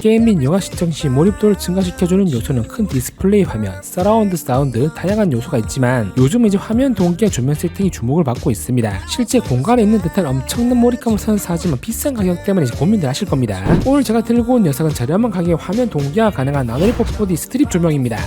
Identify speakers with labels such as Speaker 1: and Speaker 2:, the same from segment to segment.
Speaker 1: 게임 및 영화 시청 시 몰입도를 증가시켜주는 요소는 큰 디스플레이 화면, 서라운드 사운드, 다양한 요소가 있지만 요즘은 이제 화면 동기와 조명 세팅이 주목을 받고 있습니다. 실제 공간에 있는 듯한 엄청난 몰입감을 선사하지만 비싼 가격 때문에 이제 고민들 하실 겁니다. 오늘 제가 들고 온 녀석은 저렴한 가격에 화면 동기화 가능한 나노리프 4D 스트립 조명입니다.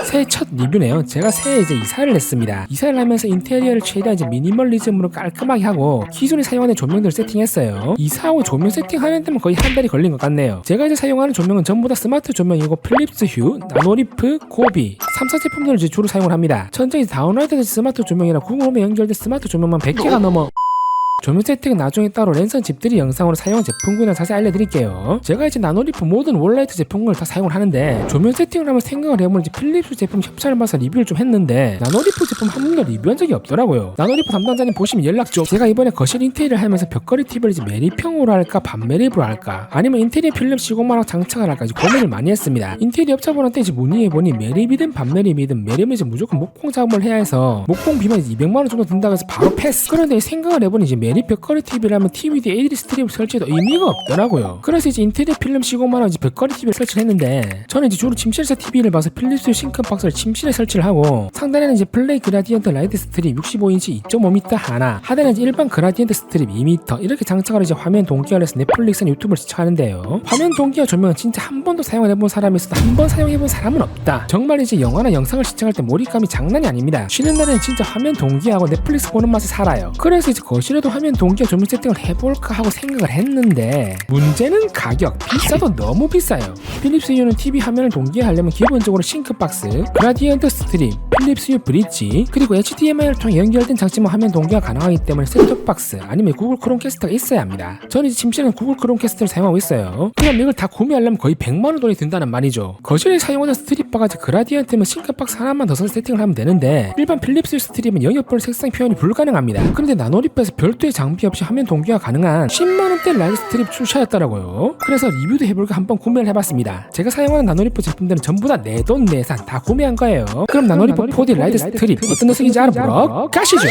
Speaker 1: 새해 첫 리뷰네요. 제가 새해 이제 이사를 했습니다. 이사를 하면서 인테리어를 최대한 이제 미니멀리즘으로 깔끔하게 하고 기존에 사용하는 조명들을 세팅했어요. 이사하고 조명 세팅하는 데만 거의 한 달이 걸린 것 같네요. 제가 이제 사용하는 조명은 전부 다 스마트 조명이고 필립스 휴, 나노리프, 고비 3사 제품들을 이제 주로 사용을 합니다. 현재 다운로드된 스마트 조명이랑 구글홈에 연결된 스마트 조명만 100개가 넘어. 조명 세팅은 나중에 따로 랜선 집들이 영상으로 사용한 제품군을 자세히 알려드릴게요. 제가 이제 나노리프 모든 월라이트 제품군을 다 사용을 하는데 조명 세팅을 하면 생각을 해보면 이제 필립스 제품 협찬을 봐서 리뷰를 좀 했는데 나노리프 제품 한 번도 리뷰한 적이 없더라고요. 나노리프 담당자님 보시면 연락 좀. 제가 이번에 거실 인테리어를 하면서 벽걸이 TV를 이제 매립형으로 할까 반매립으로 할까 아니면 인테리어 필름 시공만 하고 장착을 할까 고민을 많이 했습니다. 인테리어 업자분한테 이제 문의해보니 매립이든 반매립이든 매립은 이제 무조건 목공 작업을 해야 해서 목공 비만 200만원 정도 든다고 해서 바로 패스. 그런데 생각을 해보니 이제 매립 벽걸이 TV를 하면 TV 뒤에 LED 스트립 설치해도 의미가 없더라고요. 그래서 이제 인테리어 필름 시공만 하고 이제 벽걸이 TV를 설치를 했는데 저는 이제 주로 침실에서 TV를 봐서 필립스 싱크 박스를 침실에 설치를 하고 상단에는 이제 플레이 그라디언트 라이트 스트립 65인치 2.5m 하나, 하단에는 이제 일반 그라디언트 스트립 2m 이렇게 장착을 이제 화면 동기화를 해서 넷플릭스나 유튜브를 시청하는데요. 화면 동기화 조명은 진짜 한 번도 사용을 해본 사람이 있어도 한 번 사용해본 사람은 없다. 정말 이제 영화나 영상을 시청할 때 몰입감이 장난이 아닙니다. 쉬는 날에는 진짜 화면 동기화하고 넷플릭스 보는 맛에 살아요. 그래서 이제 거실에도 화면 동기화 조명 세팅을 해볼까 하고 생각을 했는데 문제는 가격. 비싸도 너무 비싸요. 필립스 휴는 TV 화면을 동기화하려면 기본적으로 싱크박스, 그라디언트 스트립, 필립스 휴 브릿지, 그리고 HDMI를 통해 연결된 장치만 화면 동기화 가능하기 때문에 셋톱박스 아니면 구글 크롬캐스트가 있어야 합니다. 저는 이제 침실에는 구글 크롬캐스트를 사용하고 있어요. 그럼 이걸 다 구매하려면 거의 100만원 돈이 든다는 말이죠. 거실에 사용하는 스트립바가 그라디언트면 싱크박스 하나만 더 써서 세팅을 하면 되는데 일반 필립스 휴 스트립은 영역별 색상 표현이 불가능합니다. 그런데 나노리프에서 별도의 장비 없이 화면 동기화 가능한 10만원대 라이트 스트립 출시하였더라고요. 그래서 리뷰도 해볼까 한번 구매를 해봤습니다. 제가 사용하는 나노리프 제품들은 전부 다 내돈내산 다 구매한 거예요. 그럼 나노리프 4D 라이트 스트립 어떤 녀석인지 알아보러 가시죠.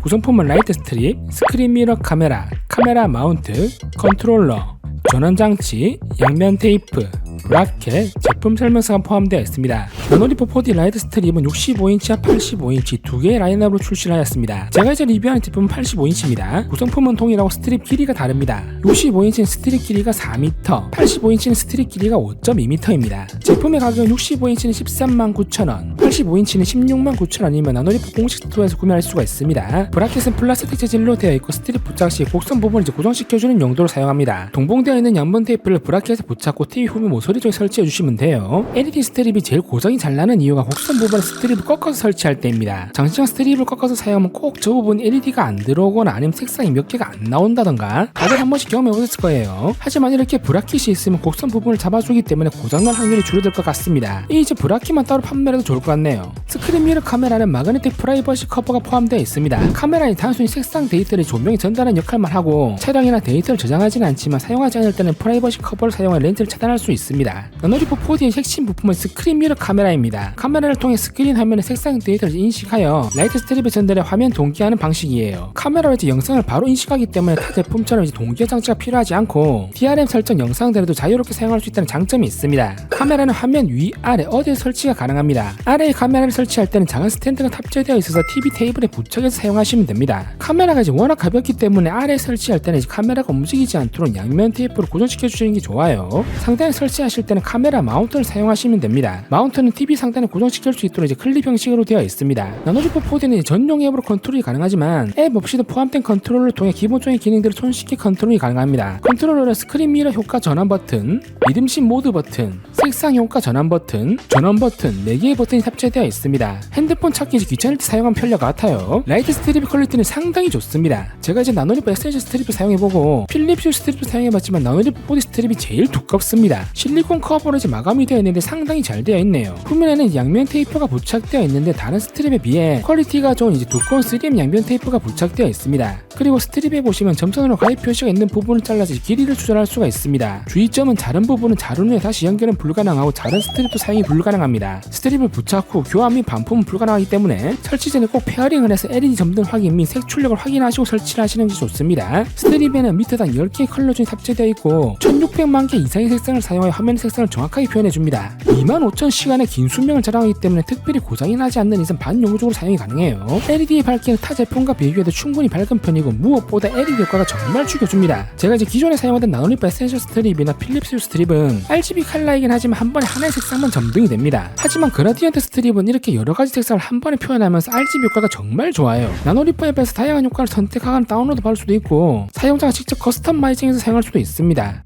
Speaker 1: 구성품은 라이트 스트립, 스크린 미러 카메라, 카메라 마운트, 컨트롤러, 전원장치, 양면 테이프, 브라켓, 제품 설명서가 포함되어 있습니다. 나노리프 4D 라이트 스트립은 65인치와 85인치 두 개의 라인업으로 출시를 하였습니다. 제가 이제 리뷰하는 제품은 85인치입니다. 구성품은 동일하고 스트립 길이가 다릅니다. 65인치는 스트립 길이가 4m, 85인치는 스트립 길이가 5.2m입니다. 제품의 가격은 65인치는 139,000원, 85인치는 169,000원이면 나노리프 공식 스토어에서 구매할 수가 있습니다. 브라켓은 플라스틱 재질로 되어 있고 스트립 부착 시 곡선 부분을 이제 고정시켜주는 용도로 사용합니다. 동봉되어 있는 양면 테이프를 브라켓에 붙잡고 TV 후면 모서리 쪽에 설치해 주시면 돼요. LED 스트립이 제일 고정이 잘 나는 이유가 곡선 부분에 스트립을 꺾어서 설치할 때입니다. 장시간 스트립을 꺾어서 사용하면 꼭 저 부분 LED가 안 들어오거나 아니면 색상이 몇 개가 안 나온다던가 다들 한 번씩 경험해 보셨을 거예요. 하지만 이렇게 브라켓이 있으면 곡선 부분을 잡아주기 때문에 고장날 확률이 줄어들 것 같습니다. 이제 브라켓만 따로 판매해도 좋을 것 같네요. 스크린 미러 카메라는 마그네틱 프라이버시 커버가 포함되어 있습니다. 카메라는 단순히 색상 데이터를 조명에 전달하는 역할만 하고 촬영이나 데이터를 저장하지는 않지만 사용하지 않을 때는 프라이버시 커버를 사용해 렌즈를 차단할 수 있습니다. 나노리프 4D의 핵심 부품은 스크린 미러 카메라입니다. 카메라를 통해 스크린 화면의 색상 데이터를 인식하여 라이트 스트립에 전달해 화면 동기화하는 방식이에요. 카메라로 이제 영상을 바로 인식하기 때문에 타 제품처럼 이제 동기화 장치가 필요하지 않고 DRM 설정 영상들에도 자유롭게 사용할 수 있다는 장점이 있습니다. 카메라는 화면 위, 아래 어디에 설치가 가능합니다. 아래에 카메라를 설치할 때는 작은 스탠드가 탑재되어 있어서 TV 테이블에 부착해서 사용하시면 됩니다. 카메라가 이제 워낙 가볍기 때문에 아래에 설치할 때는 이제 카메라가 움직이지 않도록 양면 테이프로 고정시켜 주시는 게 좋아요. 상단에 설치하실 때는 카메라 마운트를 사용하시면 됩니다. 마운트는 TV 상단에 고정시킬 수 있도록 이제 클립 형식으로 되어 있습니다. 나노리프 4D는 전용 앱으로 컨트롤이 가능하지만 앱 없이도 포함된 컨트롤러를 통해 기본적인 기능들을 손쉽게 컨트롤이 가능합니다. 컨트롤러는 스크린 미러 효과 전환 버튼, 리듬십 모드 버튼, 색상 효과 전환 버튼, 전원 버튼 4개의 버튼이 탑재되어 있습니다. 핸드폰 찾기 귀찮을 때 사용하면 편리할 것 같아요. 라이트 스트립 퀄리티는 상당히 좋습니다. 제가 이제 나노리프 에센셜 스트립을 사용해보고 필립스 스트립을 사용해봤지만 나노리프 4D 스트립이 제일 두껍습니다. 실리 실리콘 커버로 이제 마감이 되어 있는데 상당히 잘 되어 있네요. 후면에는 양면 테이프가 부착되어 있는데 다른 스트립에 비해 퀄리티가 좋은 이제 두꺼운 3M 양면 테이프가 부착되어 있습니다. 그리고 스트립에 보시면 점선으로 가입 표시가 있는 부분을 잘라서 길이를 조절할 수가 있습니다. 주의점은 자른 부분은 자른 후에 다시 연결은 불가능하고 자른 스트립도 사용이 불가능합니다. 스트립을 부착 후 교환 및 반품은 불가능하기 때문에 설치 전에 꼭 페어링을 해서 LED 점등 확인 및 색 출력을 확인하시고 설치를 하시는 게 좋습니다. 스트립에는 미터당 10개의 컬러 중이 탑재되어 있고 1600만 개 이상의 색상을 사용하여 화면 색상을 정확하게 표현해줍니다. 25000시간의 긴 수명을 자랑하기 때문에 특별히 고장이 나지 않는 이상 반영구적으로 사용이 가능해요. LED 밝기는 타 제품과 비교해도 충분히 밝은 편이고 무엇보다 LED 효과가 정말 죽여줍니다. 제가 이제 기존에 사용하던 나노리프 에센셜 스트립이나 필립스 스트립은 RGB 컬러이긴 하지만 한 번에 하나의 색상만 점등이 됩니다. 하지만 그라디언트 스트립은 이렇게 여러가지 색상을 한 번에 표현하면서 RGB 효과가 정말 좋아요. 나노리프 앱에서 다양한 효과를 선택하거나 다운로드 받을 수도 있고 사용자가 직접 커스터마이징해서 사용할 수도 있습니다.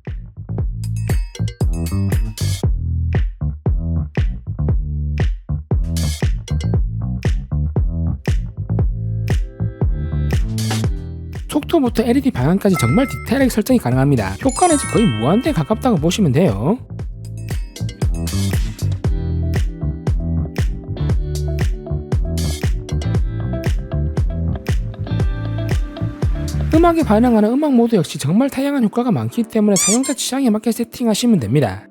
Speaker 1: 속도부터 LED 방향까지 정말 디테일하게 설정이 가능합니다. 효과는 거의 무한대에 가깝다고 보시면 돼요. 음악에 반응하는 음악 모드 역시 정말 다양한 효과가 많기 때문에 사용자 취향에 맞게 세팅하시면 됩니다.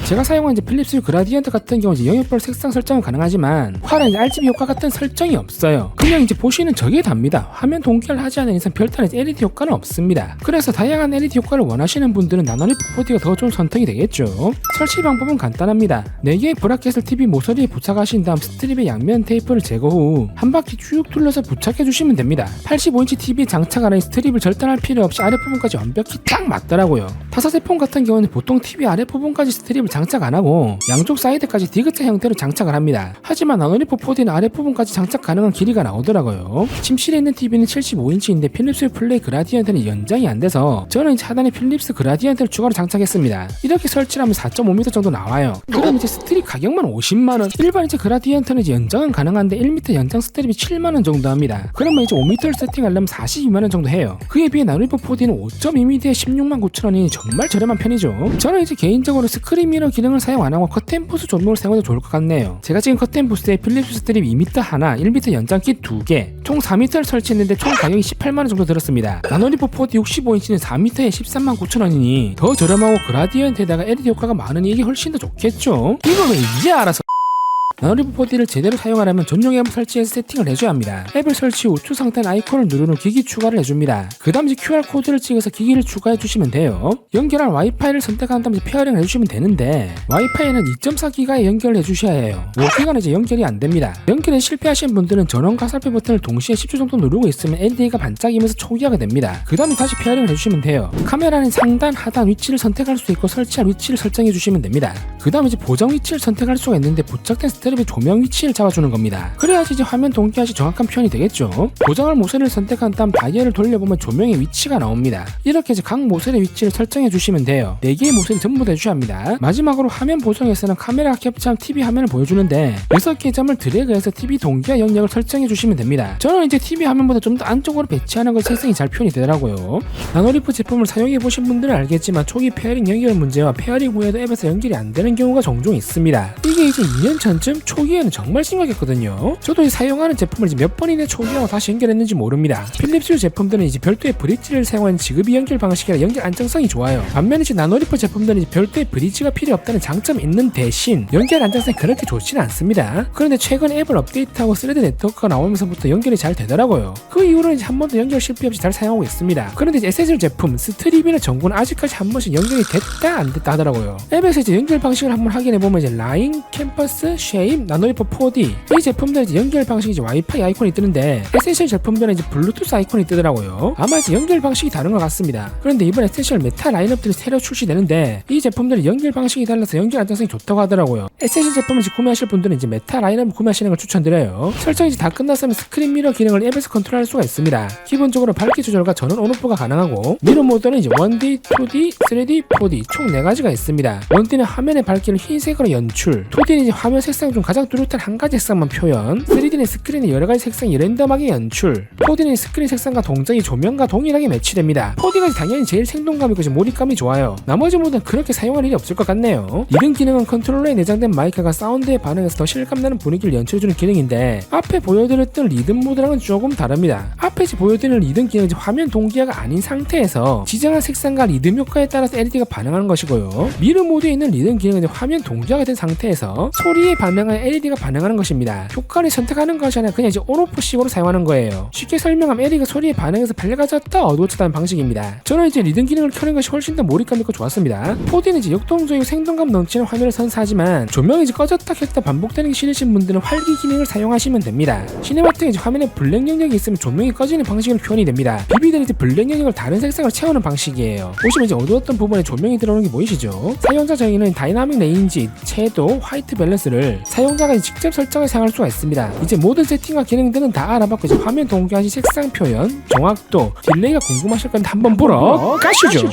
Speaker 1: 제가 사용한 이제 필립스 그라디언트 같은 경우 이제 영역별 색상 설정은 가능하지만 화랑 RGB 효과 같은 설정이 없어요. 그냥 이제 보시는 저게 답니다. 화면 동결을 하지 않는 이상 별다른 LED 효과는 없습니다. 그래서 다양한 LED 효과를 원하시는 분들은 나노리프 4D가 더 좋은 선택이 되겠죠. 설치 방법은 간단합니다. 4개의 브라켓을 TV 모서리에 부착하신 다음 스트립의 양면 테이프를 제거 후 한 바퀴 쭉 둘러서 부착해 주시면 됩니다. 85인치 TV에 장착하는 스트립을 절단할 필요 없이 아랫부분까지 완벽히 딱 맞더라고요. 타사 제품 같은 경우는 보통 TV 아랫부분까지 스트립을 장착 안하고 양쪽 사이드까지 디귿자 형태로 장착을 합니다. 하지만 나노리프 4D는 아랫부분까지 장착 가능한 길이가 나오더라고요. 침실에 있는 TV는 75인치인데 필립스 플레이 그라디언트는 연장이 안돼서 저는 이제 하단에 필립스 그라디언트를 추가로 장착했습니다. 이렇게 설치를 하면 4.5m 정도 나와요. 그럼 이제 스트립 가격만 50만원, 일반 이제 그라디언트는 이제 연장은 가능한데 1m 연장 스트립이 7만원 정도 합니다. 그러면 이제 5m를 세팅하려면 42만원 정도 해요. 그에 비해 나노리프 4D는 5.2m에 16만 9천원이 정말 저렴한 편이죠. 저는 이제 개인적으로 스크린 미러 기능을 사용 안하고 커튼부스 조명을 사용해도 좋을 것 같네요. 제가 지금 커튼부스에 필립스 스트립 2m 하나, 1m 연장킷 2개, 총 4m를 설치했는데 총 가격이 18만원 정도 들었습니다. 나노리프 4D 65인치는 4m에 13만 9천원이니 더 저렴하고 그라디언트에다가 LED 효과가 많으니 이게 훨씬 더 좋겠죠? 이거는 이제 알아서 나노리프 4D를 제대로 사용하려면 전용 앱을 설치해서 세팅을 해줘야 합니다. 앱을 설치 후 우측 상단 아이콘을 누른 후 기기 추가를 해줍니다. 그 다음 이제 QR코드를 찍어서 기기를 추가해 주시면 돼요. 연결할 와이파이를 선택한 다음 이제 페어링을 해주시면 되는데 와이파이는 2.4기가에 연결을 해주셔야 해요. 5기가는 이제 연결이 안됩니다. 연결에 실패하신 분들은 전원 가살표 버튼을 동시에 10초 정도 누르고 있으면 LED가 반짝이면서 초기화가 됩니다. 그 다음에 다시 페어링을 해주시면 돼요. 카메라는 상단, 하단 위치를 선택할 수 있고 설치할 위치를 설정해 주시면 됩니다. 그 다음 이제 보정 위치를 선택할 수가 있는데 부착된 스트립의 조명 위치를 잡아주는 겁니다. 그래야지 이제 화면 동기화시 정확한 표현이 되겠죠. 고정할 모서리를 선택한 다음 다이얼을 돌려보면 조명의 위치가 나옵니다. 이렇게 이제 각 모서리 위치를 설정해 주시면 돼요. 4개의 모서리 전부 다 해주셔야 합니다. 마지막으로 화면 보정에서는 카메라가 캡처한 TV 화면을 보여주는데 6개의 점을 드래그해서 TV 동기화 영역을 설정해 주시면 됩니다. 저는 이제 TV 화면보다 좀 더 안쪽으로 배치하는 것 색상이 잘 표현이 되더라고요. 나노리프 제품을 사용해 보신 분들은 알겠지만 초기 페어링 연결 문제와 페어링 후에도 앱에서 연결이 안 되는 경우가 종종 있습니다. 이게 이제 2년 전쯤 초기에는 정말 심각했거든요. 저도 사용하는 제품을 이제 몇 번이나 초기화하고 다시 연결했는지 모릅니다. 필립스 제품들은 이제 별도의 브릿지를 사용하는 지급이 연결 방식이라 연결 안정성이 좋아요. 반면에 이제 나노리프 제품들은 이제 별도의 브릿지가 필요 없다는 장점이 있는 대신 연결 안정성이 그렇게 좋지는 않습니다. 그런데 최근 앱을 업데이트하고 스레드 네트워크가 나오면서부터 연결이 잘 되더라고요. 그 이후로는 이제 한 번도 연결 실패 없이 잘 사용하고 있습니다. 그런데 이제 에센셜 제품 스트립이나 전구는 아직까지 한 번씩 연결이 됐다 안 됐다 하더라고요. 앱에서 이제 연결 방식을 한번 확인해보면 이제 라인, 캠퍼스, 쉐이, 타입, 나노리퍼 4D 이 제품들은 이제 연결 방식이 이제 와이파이 아이콘이 뜨는데 에센셜 제품들은 이제 블루투스 아이콘이 뜨더라고요. 아마 이제 연결 방식이 다른 것 같습니다. 그런데 이번 에센셜 메타 라인업들이 새로 출시되는데 이 제품들이 연결 방식이 달라서 연결 안정성이 좋다고 하더라고요. 에센셜 제품을 이제 구매하실 분들은 이제 메타 라인업을 구매하시는 걸 추천드려요. 설정이 이제 다 끝났으면 스크린 미러 기능을 앱에서 컨트롤할 수가 있습니다. 기본적으로 밝기 조절과 전원 온오프가 가능하고 미러 모드는 이제 1D, 2D, 3D, 4D 총 4가지가 있습니다. 1D는 화면의 밝기를 흰색으로 연출, 2D는 이제 화면 색상 중 가장 뚜렷한 한 가지 색상만 표현, 3D는 스크린의 여러 가지 색상이 랜덤하게 연출, 4D는 스크린 색상과 동작이 조명과 동일하게 매치됩니다. 4D가 당연히 제일 생동감 있고 몰입감이 좋아요. 나머지 모드는 그렇게 사용할 일이 없을 것 같네요. 이등 기능은 컨트롤러에 내장된 마이크가 사운드에 반응해서 더 실감나는 분위기를 연출해주는 기능인데 앞에 보여드렸던 리듬 모드랑은 조금 다릅니다. 앞에 보여드리는 리듬 기능은 화면 동기화가 아닌 상태에서 지정한 색상과 리듬 효과에 따라서 LED가 반응하는 것이고요. 미러 모드에 있는 리듬 기능은 화면 동기화가 된 상태에서 소리에 반응하여 LED가 반응하는 것입니다. 효과를 선택하는 것이 아니라 그냥 이제 온오프 식으로 사용하는 거예요. 쉽게 설명하면 LED가 소리에 반응해서 밝아졌다 어두워졌다는 방식입니다. 저는 이제 리듬 기능을 켜는 것이 훨씬 더 몰입감 있고 좋았습니다. 4D는 이제 역동적이고 생동감 넘치는 화면을 선사하지만 조명이 이제 꺼졌다 켰다 반복되는 게 싫으신 분들은 활기 기능을 사용하시면 됩니다. 시네마틱은 이제 화면에 블랙 영역이 있으면 조명이 꺼지는 방식으로 표현이 됩니다. BB들은 이제 블랙 영역을 다른 색상으로 채우는 방식이에요. 보시면 이제 어두웠던 부분에 조명이 들어오는 게 보이시죠? 사용자 정의는 다이나믹 레인지, 채도, 화이트 밸런스를 사용자가 직접 설정해 사용할 수가 있습니다. 이제 모든 세팅과 기능들은 다 알아봤고 이제 화면 동기화 시 색상 표현, 정확도, 딜레이가 궁금하실 건데 한번 보러 가시죠.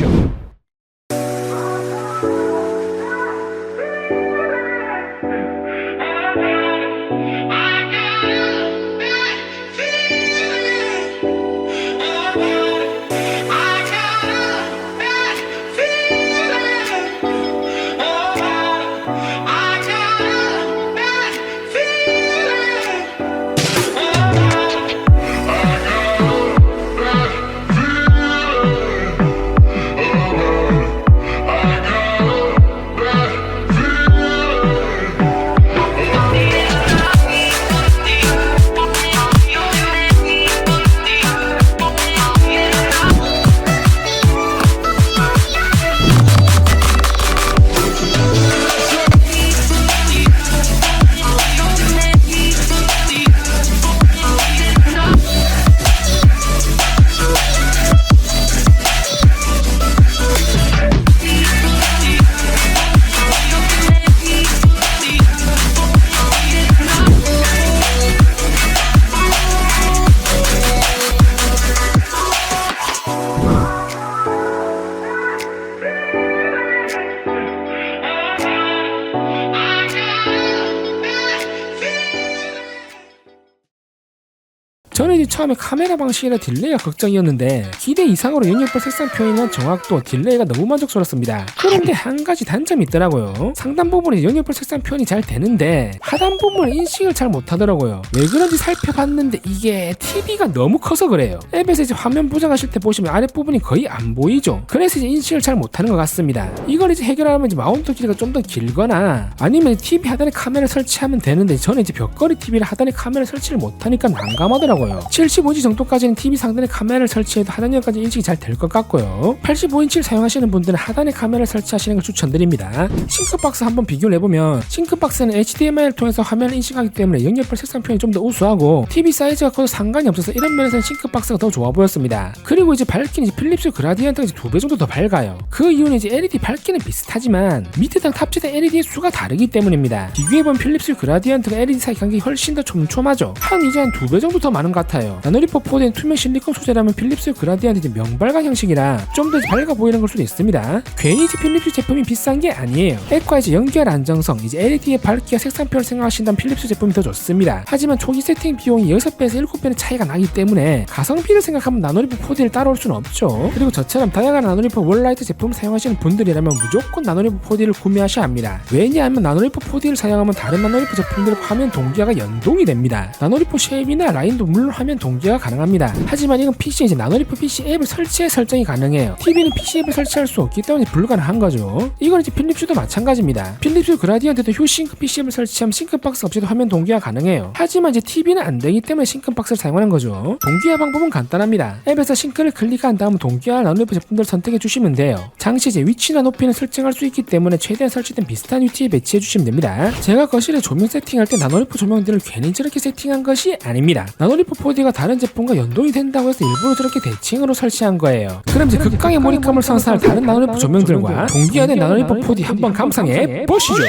Speaker 1: 저는 이제 처음에 카메라 방식이나 딜레이가 걱정이었는데 기대 이상으로 영역별 색상 표현이나 정확도, 딜레이가 너무 만족스럽습니다. 그런데 한 가지 단점이 있더라고요. 상단 부분에 영역별 색상 표현이 잘 되는데 하단 부분은 인식을 잘 못하더라고요. 왜 그런지 살펴봤는데 이게 TV가 너무 커서 그래요. 앱에서 이제 화면 보정하실 때 보시면 아랫부분이 거의 안 보이죠. 그래서 이제 인식을 잘 못하는 것 같습니다. 이걸 이제 해결하려면 이제 마운트 길이가 좀 더 길거나 아니면 TV 하단에 카메라를 설치하면 되는데 저는 이제 벽걸이 TV를 하단에 카메라를 설치를 못하니까 난감하더라고요. 75인치 정도까지는 TV 상단에 카메라를 설치해도 하단역까지 인식이 잘 될 것 같고요. 85인치를 사용하시는 분들은 하단에 카메라를 설치하시는 걸 추천드립니다. 싱크박스 한번 비교를 해보면 싱크박스는 HDMI를 통해서 화면을 인식하기 때문에 영역별 색상 표현이 좀 더 우수하고 TV 사이즈가 커도 상관이 없어서 이런 면에서는 싱크박스가 더 좋아 보였습니다. 그리고 이제 밝기는 필립스 그라디언트가 이제 2배 정도 더 밝아요. 그 이유는 이제 LED 밝기는 비슷하지만 밑에랑 탑재된 LED의 수가 다르기 때문입니다. 비교해보면 필립스 그라디언트가 LED 사이 간격이 훨씬 더 촘촘하죠. 이제 한 2배 정도 더 많은 것 같아요. 나노리퍼 4D는 투명 실리콘 소재라면 필립스 그라디언트 명발광 형식이라 좀 더 밝아 보이는 걸 수도 있습니다. 괜히 이제 필립스 제품이 비싼 게 아니에요. 액과 이제 연결 안정성, 이제 LED의 밝기와 색상표를 생각하신다면 필립스 제품이 더 좋습니다. 하지만 초기 세팅 비용이 6배에서 7배는 차이가 나기 때문에 가성비를 생각하면 나노리퍼 4D를 따라올 수는 없죠. 그리고 저처럼 다양한 나노리퍼 월라이트 제품을 사용하시는 분들이라면 무조건 나노리퍼 4D를 구매하셔야 합니다. 왜냐하면 나노리퍼 4D를 사용하면 다른 나노리퍼 제품들과 화면 동기화가 연동이 됩니다. 나노리퍼 쉐입이나 라인도 물론 물론 화면 동기화가 가능합니다. 하지만 이건 PC에 이제 나노리프 PC 앱을 설치해 설정이 가능해요. TV는 PC 앱을 설치할 수 없기 때문에 불가능한 거죠. 이건 이제 필립스도 마찬가지입니다. 필립스 그라디언트도 휴싱크 PC 앱을 설치하면 싱크박스 없이도 화면 동기화 가능해요. 하지만 이제 TV는 안 되기 때문에 싱크박스를 사용하는 거죠. 동기화 방법은 간단합니다. 앱에서 싱크를 클릭한 다음 동기화할 나노리프 제품들을 선택해 주시면 돼요. 장치 이제 위치나 높이는 설정할 수 있기 때문에 최대한 설치된 비슷한 위치에 배치해 주시면 됩니다. 제가 거실에 조명 세팅할 때 나노리프 조명들을 괜히 저렇게 세팅한 것이 아닙니다. 나노리프 4D가 다른 제품과 연동이 된다고 해서 일부러 저렇게 대칭으로 설치한 거예요. 그럼 이제 극강의 몰입감을 선사할 다른 나노리프 조명들과 동기화된 나노리프 4D 한번 감상해 보시죠.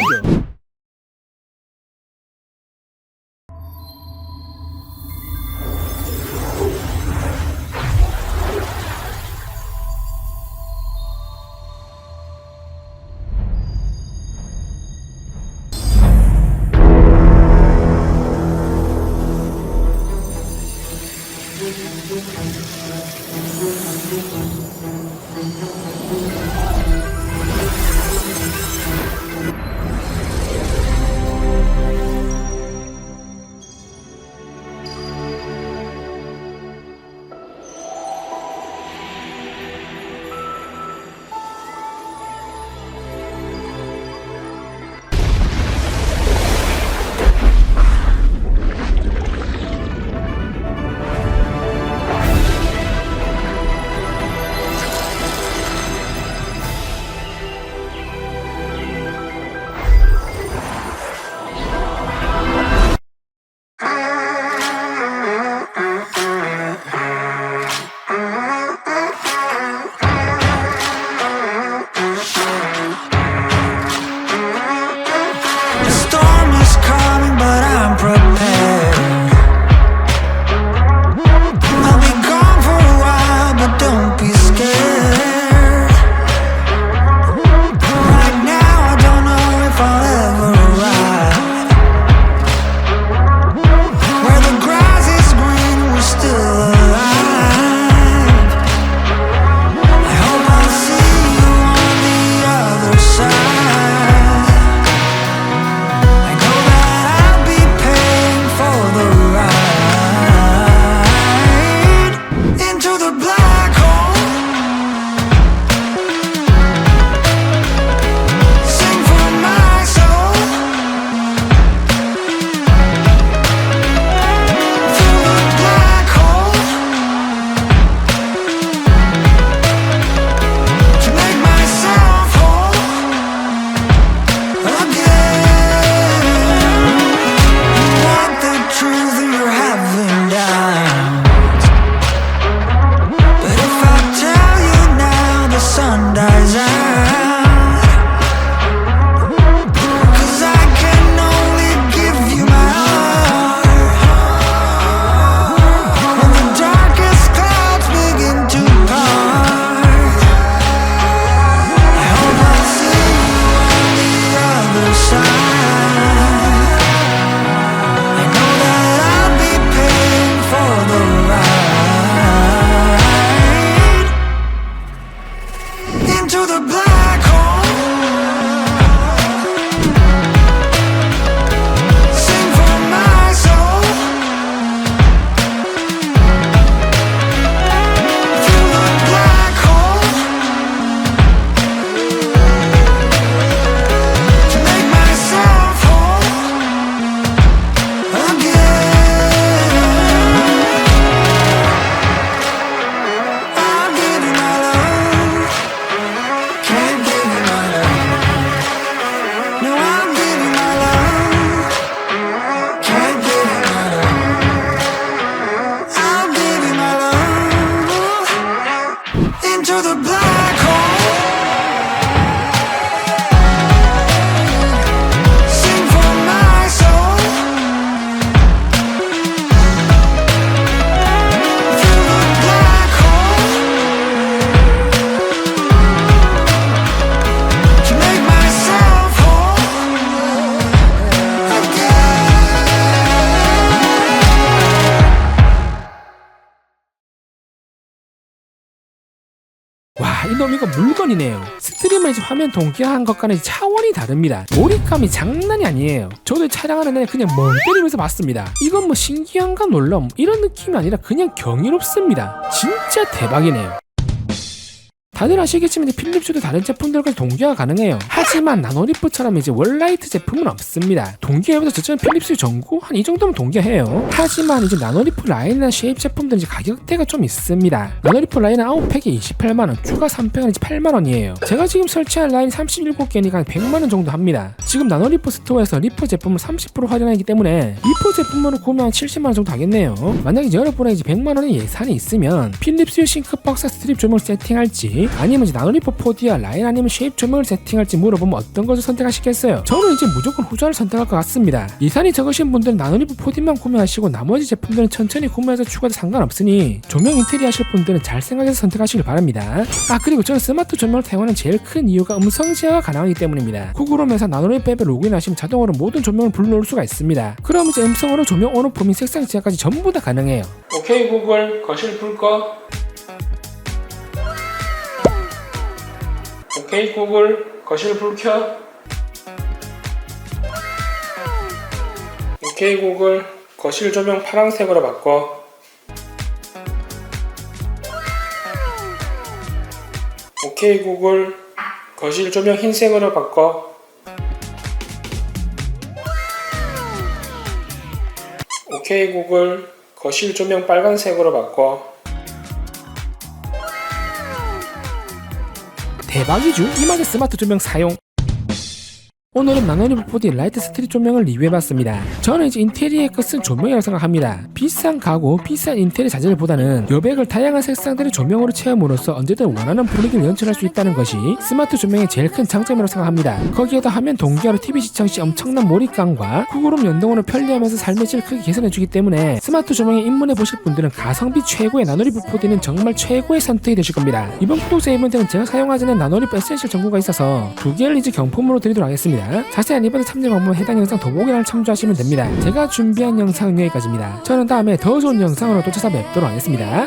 Speaker 1: 이놈 이거 물건이네요. 스트림을 이제 화면 동기화한 것과는 이제 차원이 다릅니다. 몰입감이 장난이 아니에요. 저도 촬영하는 날 그냥 멍 때리면서 봤습니다. 이건 뭐 신기한가 놀람 이런 느낌이 아니라 그냥 경이롭습니다. 진짜 대박이네요. 다들 아시겠지만 필립스도 다른 제품들과 동기화 가능해요. 하지만 나노리프처럼 이제 월라이트 제품은 없습니다. 동기화보다 저처럼 필립스 전구 한 이 정도면 동기화해요. 하지만 이제 나노리프 라인이나 쉐입 제품들은 이제 가격대가 좀 있습니다. 나노리프 라인은 9팩에 28만원, 추가 3팩은 이제 8만원이에요. 제가 지금 설치한 라인 37개니까 100만원 정도 합니다. 지금 나노리프 스토어에서 리프 제품을 30% 할인하기 때문에 리프 제품으로 구매한 70만원 정도 하겠네요. 만약에 여러분의 이제 100만원의 예산이 있으면 필립스 싱크박스 스트립 조명을 세팅할지 아니면 이제 나노리프 4D와 라인 아니면 쉐입 조명을 세팅할지 물어보면 어떤 것을 선택하시겠어요? 저는 이제 무조건 후자를 선택할 것 같습니다. 예산이 적으신 분들은 나노리프 4D만 구매하시고 나머지 제품들은 천천히 구매해서 추가도 상관없으니 조명 인테리어 하실 분들은 잘 생각해서 선택하시길 바랍니다. 그리고 저는 스마트 조명을 사용하는 제일 큰 이유가 음성 제어가 가능하기 때문입니다. 구글홈에서 나노리프 앱에 로그인하시면 자동으로 모든 조명을 불러올 수가 있습니다. 그럼 이제 음성으로 조명 온오프 및 색상 제어까지 전부 다 가능해요. 오케이 구글 거실 불 꺼. 오케이 구글 거실 불 켜. 오케이 구글 거실 조명 파란색으로 바꿔. 오케이 구글 거실 조명 흰색으로 바꿔. 오케이 구글 거실 조명 빨간색으로 바꿔. 대박이죠? 이마저 스마트 조명 사용. 오늘은 나노리프 4D 라이트 스트릿 조명을 리뷰해봤습니다. 저는 이제 인테리어에 끝은 조명이라고 생각합니다. 비싼 가구, 비싼 인테리어 자재보다는 여백을 다양한 색상들의 조명으로 채움으로써 언제든 원하는 분위기를 연출할 수 있다는 것이 스마트 조명의 제일 큰 장점이라고 생각합니다. 거기에다 화면 동기화로 TV 시청 시 엄청난 몰입감과 구글홈 연동으로 편리하면서 삶의 질을 크게 개선해주기 때문에 스마트 조명에 입문해보실 분들은 가성비 최고의 나노리프 4D는 정말 최고의 선택이 되실 겁니다. 이번 구독자 이벤트는 제가 사용하지 않는 나노리프 에센셜 전구가 있어서 2개를 이제 경품으로 드리도록 하겠습니다. 자세한 이벤트 참여 방법은 해당 영상 더보기란을 참조하시면 됩니다. 제가 준비한 영상은 여기까지입니다. 저는 다음에 더 좋은 영상으로 또 찾아뵙도록 하겠습니다.